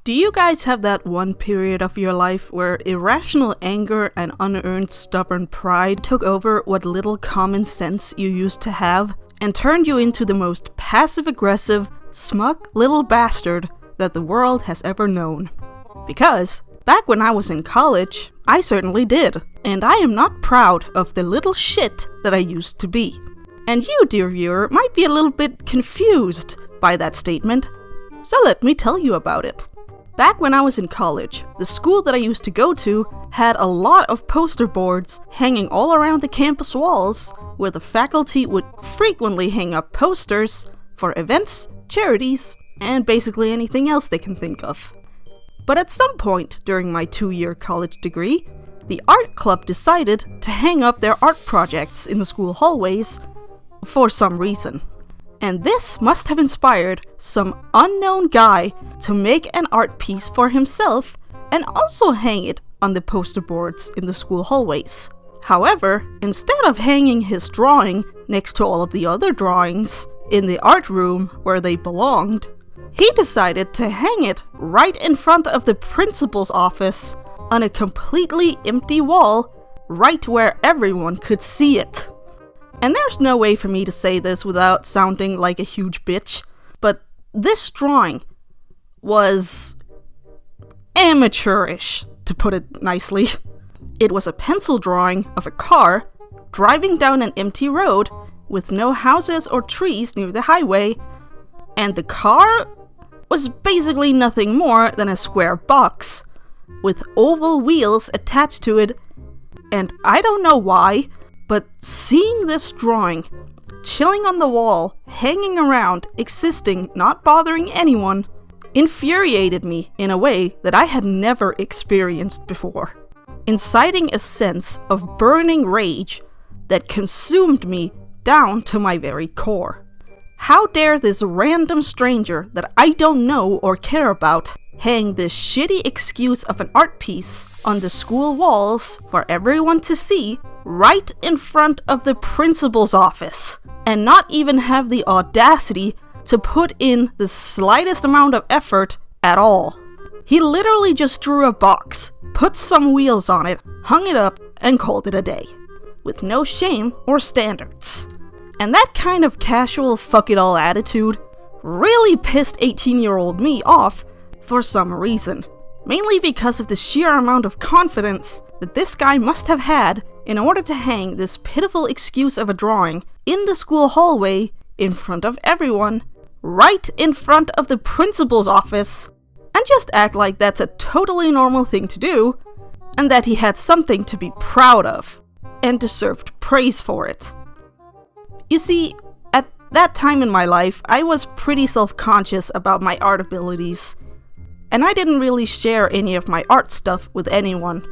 Do you guys have that one period of your life where irrational anger and unearned stubborn pride took over what little common sense you used to have and turned you into the most passive-aggressive, smug little bastard that the world has ever known? Because back when I was in college, I certainly did, and I am not proud of the little shit that I used to be. And you, dear viewer, might be a little bit confused by that statement, so let me tell you about it. Back when I was in college, the school that I used to go to had a lot of poster boards hanging all around the campus walls, where the faculty would frequently hang up posters for events, charities, and basically anything else they can think of. But at some point during my 2-year college degree, the art club decided to hang up their art projects in the school hallways for some reason. And this must have inspired some unknown guy to make an art piece for himself and also hang it on the poster boards in the school hallways. However, instead of hanging his drawing next to all of the other drawings in the art room where they belonged, he decided to hang it right in front of the principal's office on a completely empty wall, right where everyone could see it. And there's no way for me to say this without sounding like a huge bitch, but this drawing was amateurish, to put it nicely. It was a pencil drawing of a car driving down an empty road with no houses or trees near the highway, and the car was basically nothing more than a square box with oval wheels attached to it. And I don't know why, but seeing this drawing, chilling on the wall, hanging around, existing, not bothering anyone, infuriated me in a way that I had never experienced before, inciting a sense of burning rage that consumed me down to my very core. How dare this random stranger that I don't know or care about hang this shitty excuse of an art piece on the school walls for everyone to see right in front of the principal's office, and not even have the audacity to put in the slightest amount of effort at all. He literally just drew a box, put some wheels on it, hung it up, and called it a day, with no shame or standards. And that kind of casual fuck-it-all attitude really pissed 18-year-old me off for some reason. Mainly because of the sheer amount of confidence that this guy must have had in order to hang this pitiful excuse of a drawing in the school hallway in front of everyone, right in front of the principal's office, and just act like that's a totally normal thing to do, and that he had something to be proud of, and deserved praise for it. You see, at that time in my life, I was pretty self-conscious about my art abilities, and I didn't really share any of my art stuff with anyone.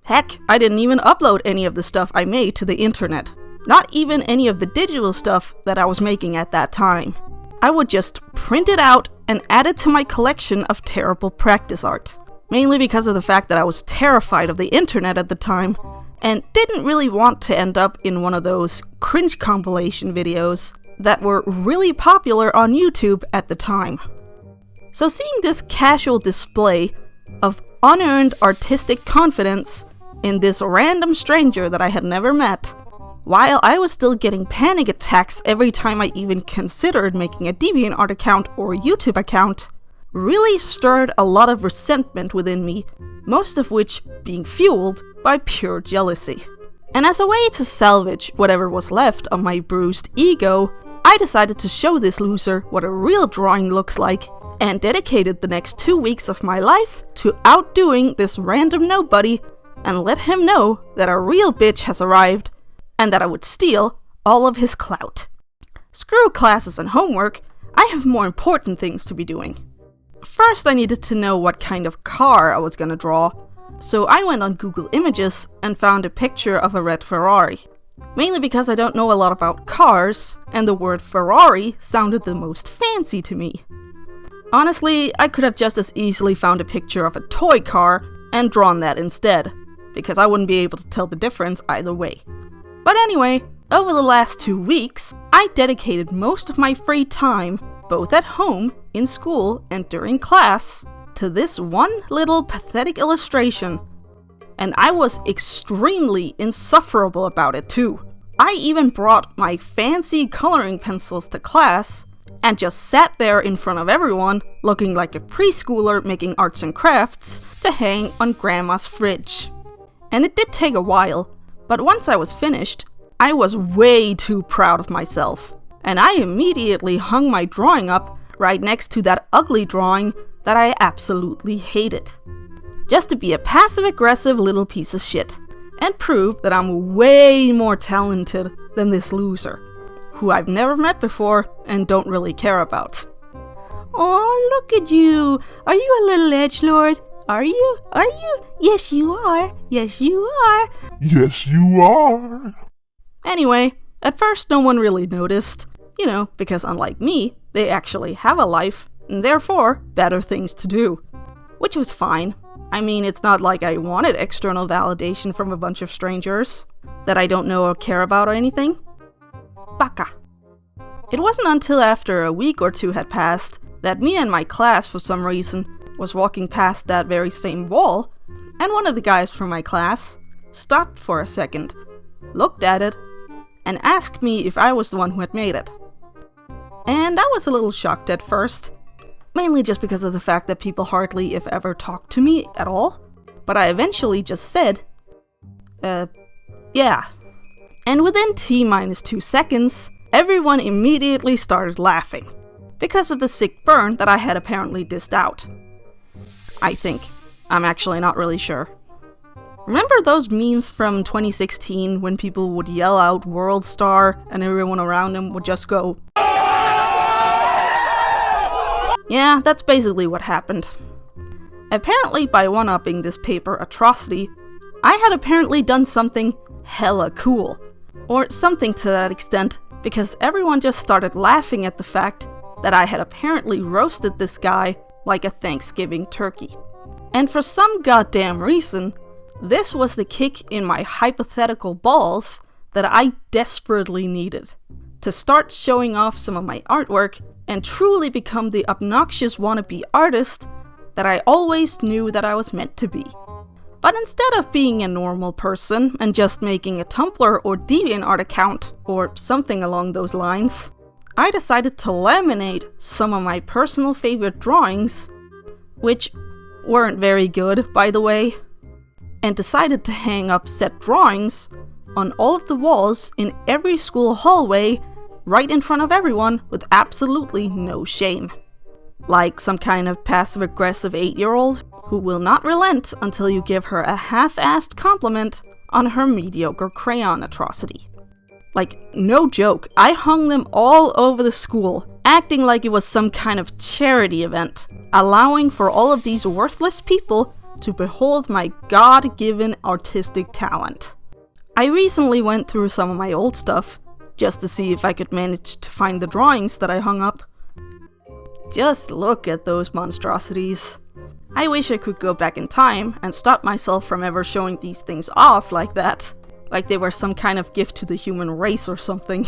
Heck, I didn't even upload any of the stuff I made to the internet. Not even any of the digital stuff that I was making at that time. I would just print it out and add it to my collection of terrible practice art. Mainly because of the fact that I was terrified of the internet at the time, and didn't really want to end up in one of those cringe compilation videos that were really popular on YouTube at the time. So seeing this casual display of unearned artistic confidence in this random stranger that I had never met, while I was still getting panic attacks every time I even considered making a DeviantArt account or a YouTube account, really stirred a lot of resentment within me, most of which being fueled by pure jealousy. And as a way to salvage whatever was left of my bruised ego, I decided to show this loser what a real drawing looks like, and dedicated the next 2 weeks of my life to outdoing this random nobody and let him know that a real bitch has arrived and that I would steal all of his clout. Screw classes and homework, I have more important things to be doing. First, I needed to know what kind of car I was gonna draw, so I went on Google Images and found a picture of a red Ferrari. Mainly because I don't know a lot about cars, and the word Ferrari sounded the most fancy to me. Honestly, I could have just as easily found a picture of a toy car and drawn that instead, because I wouldn't be able to tell the difference either way. But anyway, over the last 2 weeks, I dedicated most of my free time, both at home, in school, and during class, to this one little pathetic illustration. And I was extremely insufferable about it too. I even brought my fancy coloring pencils to class and just sat there in front of everyone, looking like a preschooler making arts and crafts to hang on Grandma's fridge. And it did take a while, but once I was finished, I was way too proud of myself. And I immediately hung my drawing up right next to that ugly drawing that I absolutely hated. Just to be a passive-aggressive little piece of shit, and prove that I'm way more talented than this loser, who I've never met before and don't really care about. Oh, look at you! Are you a little edgelord? Are you? Are you? Yes, you are! Yes, you are! Yes, you are! Anyway, at first no one really noticed, because unlike me, they actually have a life, and therefore better things to do. Which was fine. I mean, it's not like I wanted external validation from a bunch of strangers that I don't know or care about or anything. Baka. It wasn't until after a week or two had passed that me and my class, for some reason, was walking past that very same wall, and one of the guys from my class stopped for a second, looked at it, and asked me if I was the one who had made it. And I was a little shocked at first. Mainly just because of the fact that people hardly, if ever, talked to me at all. But I eventually just said, yeah. And within T-2 seconds, everyone immediately started laughing. Because of the sick burn that I had apparently dissed out. I think. I'm actually not really sure. Remember those memes from 2016 when people would yell out World Star and everyone around them would just go, yeah, that's basically what happened. Apparently, by one-upping this paper atrocity, I had apparently done something hella cool. Or something to that extent, because everyone just started laughing at the fact that I had apparently roasted this guy like a Thanksgiving turkey. And for some goddamn reason, this was the kick in my hypothetical balls that I desperately needed. To start showing off some of my artwork and truly become the obnoxious wannabe artist that I always knew that I was meant to be. But instead of being a normal person and just making a Tumblr or DeviantArt account, or something along those lines, I decided to laminate some of my personal favorite drawings, which weren't very good, by the way, and decided to hang up said drawings on all of the walls in every school hallway right in front of everyone with absolutely no shame. Like some kind of passive-aggressive 8-year-old who will not relent until you give her a half-assed compliment on her mediocre crayon atrocity. Like, no joke, I hung them all over the school, acting like it was some kind of charity event, allowing for all of these worthless people to behold my God-given artistic talent. I recently went through some of my old stuff, just to see if I could manage to find the drawings that I hung up. Just look at those monstrosities. I wish I could go back in time and stop myself from ever showing these things off like that. Like they were some kind of gift to the human race or something.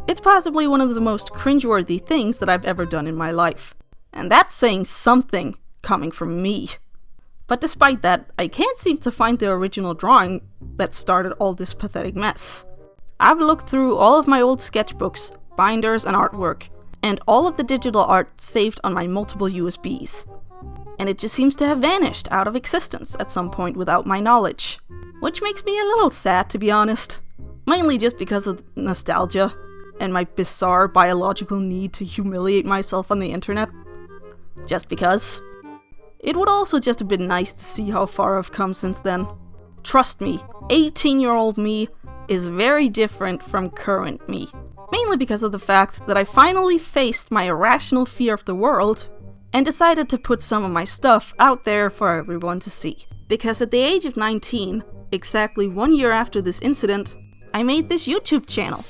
It's possibly one of the most cringeworthy things that I've ever done in my life. And that's saying something coming from me. But despite that, I can't seem to find the original drawing that started all this pathetic mess. I've looked through all of my old sketchbooks, binders, and artwork, and all of the digital art saved on my multiple USBs. And it just seems to have vanished out of existence at some point without my knowledge. Which makes me a little sad, to be honest. Mainly just because of nostalgia, and my bizarre biological need to humiliate myself on the internet. Just because. It would also just have been nice to see how far I've come since then. Trust me, 18-year-old me is very different from current me. Mainly because of the fact that I finally faced my irrational fear of the world and decided to put some of my stuff out there for everyone to see. Because at the age of 19, exactly 1 year after this incident, I made this YouTube channel.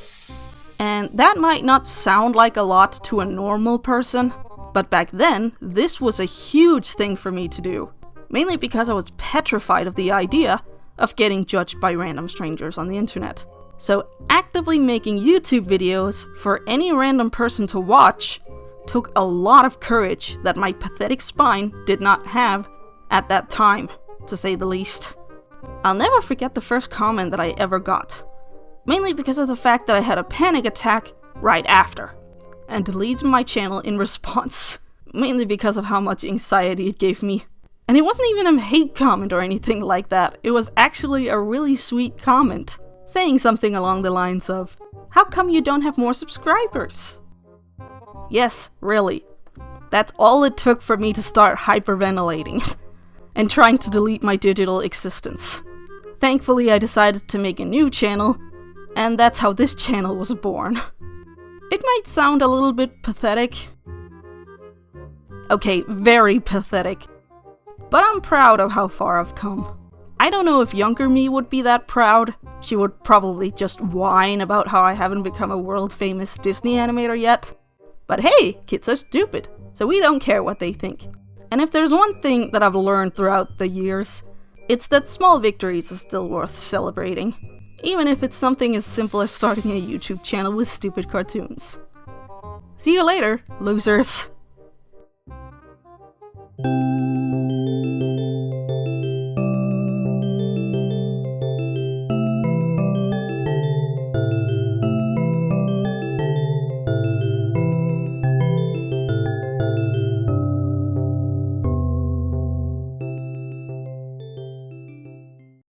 And that might not sound like a lot to a normal person, but back then, this was a huge thing for me to do. Mainly because I was petrified of the idea of getting judged by random strangers on the internet. So actively making YouTube videos for any random person to watch took a lot of courage that my pathetic spine did not have at that time, to say the least. I'll never forget the first comment that I ever got, mainly because of the fact that I had a panic attack right after, and deleted my channel in response, mainly because of how much anxiety it gave me. And it wasn't even a hate comment or anything like that, it was actually a really sweet comment, saying something along the lines of, "How come you don't have more subscribers?" Yes, really. That's all it took for me to start hyperventilating and trying to delete my digital existence. Thankfully, I decided to make a new channel, and that's how this channel was born. It might sound a little bit pathetic. Okay, very pathetic. But I'm proud of how far I've come. I don't know if younger me would be that proud. She would probably just whine about how I haven't become a world-famous Disney animator yet. But hey, kids are stupid, so we don't care what they think. And if there's one thing that I've learned throughout the years, it's that small victories are still worth celebrating. Even if it's something as simple as starting a YouTube channel with stupid cartoons. See you later, losers!